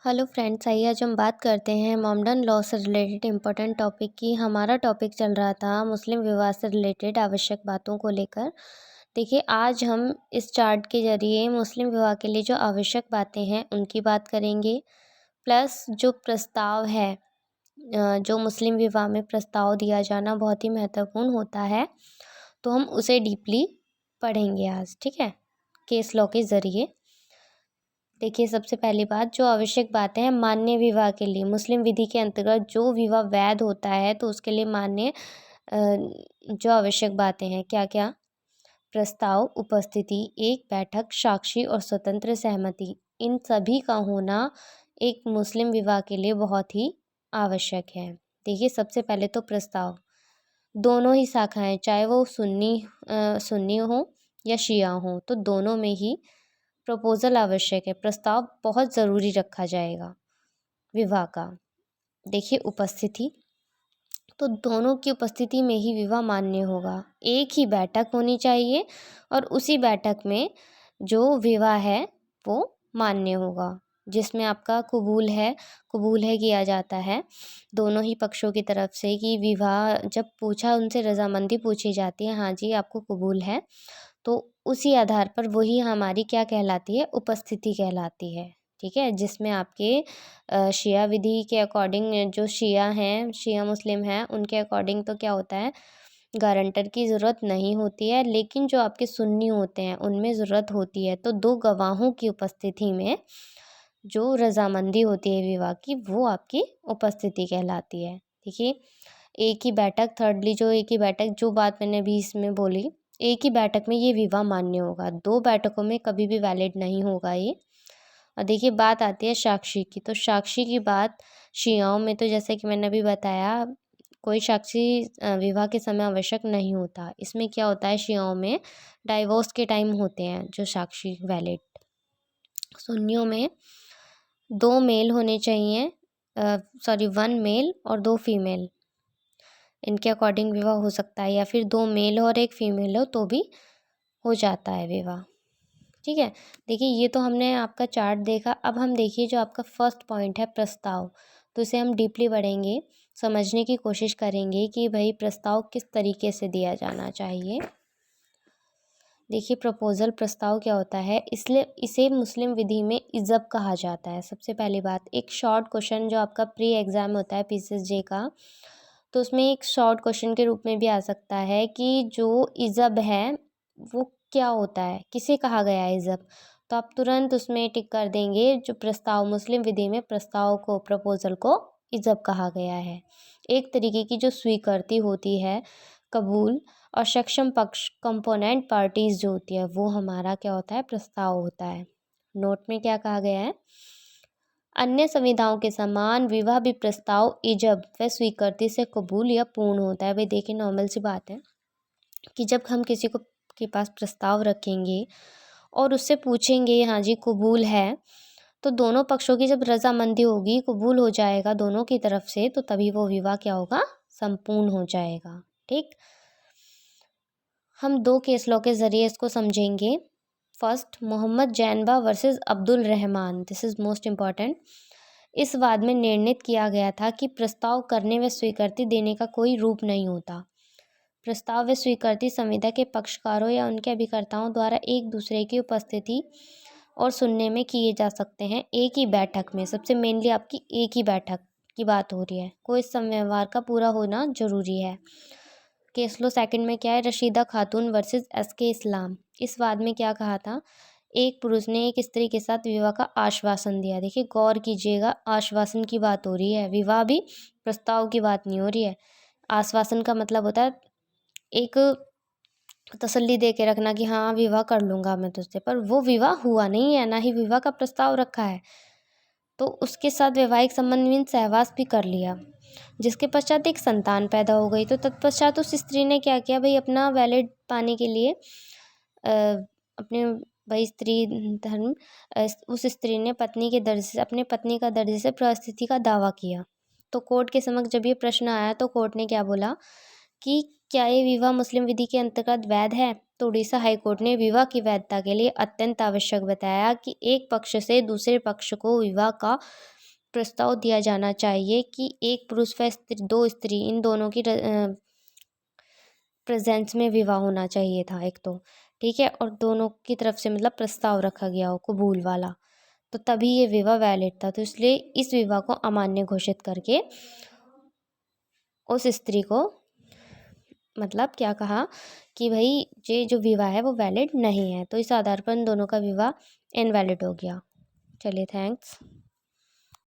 Hello friends, आइए आज हम बात करते हैं मॉमडन लॉ से रिलेटेड इम्पोर्टेंट टॉपिक की। हमारा टॉपिक चल रहा था मुस्लिम विवाह से रिलेटेड आवश्यक बातों को लेकर। देखिए, आज हम इस चार्ट के ज़रिए मुस्लिम विवाह के लिए जो आवश्यक बातें हैं उनकी बात करेंगे, प्लस जो प्रस्ताव है, जो मुस्लिम विवाह में प्रस्ताव दिया जाना बहुत ही महत्वपूर्ण होता है, तो हम उसे डीपली पढ़ेंगे आज, ठीक है, केस लॉ के ज़रिए। देखिए, सबसे पहली बात, जो आवश्यक बातें हैं मान्य विवाह के लिए मुस्लिम विधि के अंतर्गत जो विवाह वैध होता है तो उसके लिए मान्य जो आवश्यक बातें हैं क्या क्या। प्रस्ताव, उपस्थिति, एक बैठक, साक्षी और स्वतंत्र सहमति, इन सभी का होना एक मुस्लिम विवाह के लिए बहुत ही आवश्यक है। देखिए, सबसे पहले तो प्रस्ताव, दोनों ही शाखाएं, चाहे वो सुन्नी हो या शिया हो, तो दोनों में ही प्रपोजल आवश्यक है। प्रस्ताव बहुत ज़रूरी रखा जाएगा विवाह का। देखिए, उपस्थिति, तो दोनों की उपस्थिति में ही विवाह मान्य होगा। एक ही बैठक होनी चाहिए और उसी बैठक में जो विवाह है वो मान्य होगा, जिसमें आपका कबूल है किया जाता है दोनों ही पक्षों की तरफ से कि विवाह जब पूछा, उनसे रजामंदी पूछी जाती है, हाँ जी आपको कबूल है, तो उसी आधार पर वही हमारी क्या कहलाती है, उपस्थिति कहलाती है। ठीक है, जिसमें आपके शिया विधि के अकॉर्डिंग, जो शिया हैं, शिया मुस्लिम हैं, उनके अकॉर्डिंग तो क्या होता है, गारंटर की ज़रूरत नहीं होती है, लेकिन जो आपके सुन्नी होते हैं उनमें ज़रूरत होती है। तो दो गवाहों की उपस्थिति में जो रजामंदी होती है विवाह की, वो आपकी उपस्थिति कहलाती है। देखिए, एक ही बैठक, थर्डली जो एक ही बैठक, जो बात मैंने अभी इसमें बोली, एक ही बैठक में ये विवाह मान्य होगा, दो बैठकों में कभी भी वैलिड नहीं होगा ये। और देखिए, बात आती है साक्षी की, तो साक्षी की बात शियाओं में तो जैसे कि मैंने अभी बताया, कोई साक्षी विवाह के समय आवश्यक नहीं होता। इसमें क्या होता है, शियाओं में डाइवोर्स के टाइम होते हैं जो साक्षी वैलिड। सुन्नियों में दो मेल होने चाहिए, वन मेल और दो फीमेल, इनके अकॉर्डिंग विवाह हो सकता है, या फिर दो मेल और एक फीमेल हो तो भी हो जाता है विवाह। ठीक है, देखिए ये तो हमने आपका चार्ट देखा। अब हम देखिए जो आपका फर्स्ट पॉइंट है प्रस्ताव, तो इसे हम डीपली पढ़ेंगे, समझने की कोशिश करेंगे कि भाई प्रस्ताव किस तरीके से दिया जाना चाहिए। देखिए, प्रपोजल, प्रस्ताव क्या होता है, इसलिए इसे मुस्लिम विधि में इज़ब कहा जाता है। सबसे पहली बात, एक शॉर्ट क्वेश्चन जो आपका प्री एग्ज़ाम होता है पीसीएसजे का, तो उसमें एक शॉर्ट क्वेश्चन के रूप में भी आ सकता है कि जो इज़ब है वो क्या होता है, किसे कहा गया है इज़ब, तो आप तुरंत उसमें टिक कर देंगे जो प्रस्ताव, मुस्लिम विधि में प्रस्ताव को, प्रपोजल को इज़ब कहा गया है। एक तरीके की जो स्वीकृति होती है, कबूल, और सक्षम पक्ष, कंपोनेंट पार्टीज जो होती है, वो हमारा क्या होता है, प्रस्ताव होता है। नोट में क्या कहा गया है, अन्य संविधाओं के समान विवाह भी प्रस्ताव, इजब व स्वीकृति से कबूल या पूर्ण होता है। भाई देखिए, नॉर्मल सी बात है कि जब हम किसी को के पास प्रस्ताव रखेंगे और उससे पूछेंगे हाँ जी कबूल है, तो दोनों पक्षों की जब रजामंदी होगी, कबूल हो जाएगा दोनों की तरफ से, तो तभी वो विवाह क्या होगा, संपूर्ण हो जाएगा। ठीक, हम दो केस लॉ के ज़रिए इसको समझेंगे। First, Mohammad Zainaba versus Abdul Rahman, this is most important. इस वाद में निर्णित किया गया था कि प्रस्ताव करने व स्वीकृति देने का कोई रूप नहीं होता। प्रस्ताव व स्वीकृति संविदा के पक्षकारों या उनके अभिकर्ताओं द्वारा एक दूसरे की उपस्थिति और सुनने में किए जा सकते हैं एक ही बैठक में। सबसे मेनली आपकी एक ही बैठक की बात हो रही है, कोई समव्यवहार का पूरा होना जरूरी है। केस लो सेकंड में क्या है, रशीदा खातून वर्सेस एसके इस्लाम। इस वाद में क्या कहा था, एक पुरुष ने एक स्त्री के साथ विवाह का आश्वासन दिया। देखिए, गौर कीजिएगा, आश्वासन की बात हो रही है, विवाह भी प्रस्ताव की बात नहीं हो रही है। आश्वासन का मतलब होता है एक तसल्ली दे के रखना कि हाँ विवाह कर लूँगा मैं तुझसे, पर वो विवाह हुआ नहीं है, ना ही विवाह का प्रस्ताव रखा है, तो उसके साथ वैवाहिक संबंध में सहवास भी कर लिया, जिसके पश्चात एक संतान पैदा हो गई। तो तत्पश्चात उस स्त्री ने क्या किया भाई, अपना वैलिड पाने के लिए अपने भाई स्त्री धर्म, उस स्त्री ने पत्नी के दर्जे से, अपने पत्नी का दर्जे से परिस्थिति का दावा किया। तो कोर्ट के समक्ष जब ये प्रश्न आया तो कोर्ट ने क्या बोला कि क्या ये विवाह मुस्लिम विधि के अंतर्गत वैध है? तो उड़ीसा हाईकोर्ट ने विवाह की वैधता के लिए अत्यंत आवश्यक बताया कि एक पक्ष से दूसरे पक्ष को विवाह का प्रस्ताव दिया जाना चाहिए कि एक पुरुष व दो स्त्री इन दोनों की प्रेजेंस में विवाह होना चाहिए था एक तो, ठीक है, और दोनों की तरफ से मतलब प्रस्ताव रखा गया हो कबूल वाला, तो तभी ये विवाह वैलिड था। तो इसलिए इस विवाह को अमान्य घोषित करके उस स्त्री को मतलब क्या कहा कि भाई ये जो विवाह है वो वैलिड नहीं है, तो इस आधार पर इन दोनों का विवाह इनवैलिड हो गया। चलिए, थैंक्स।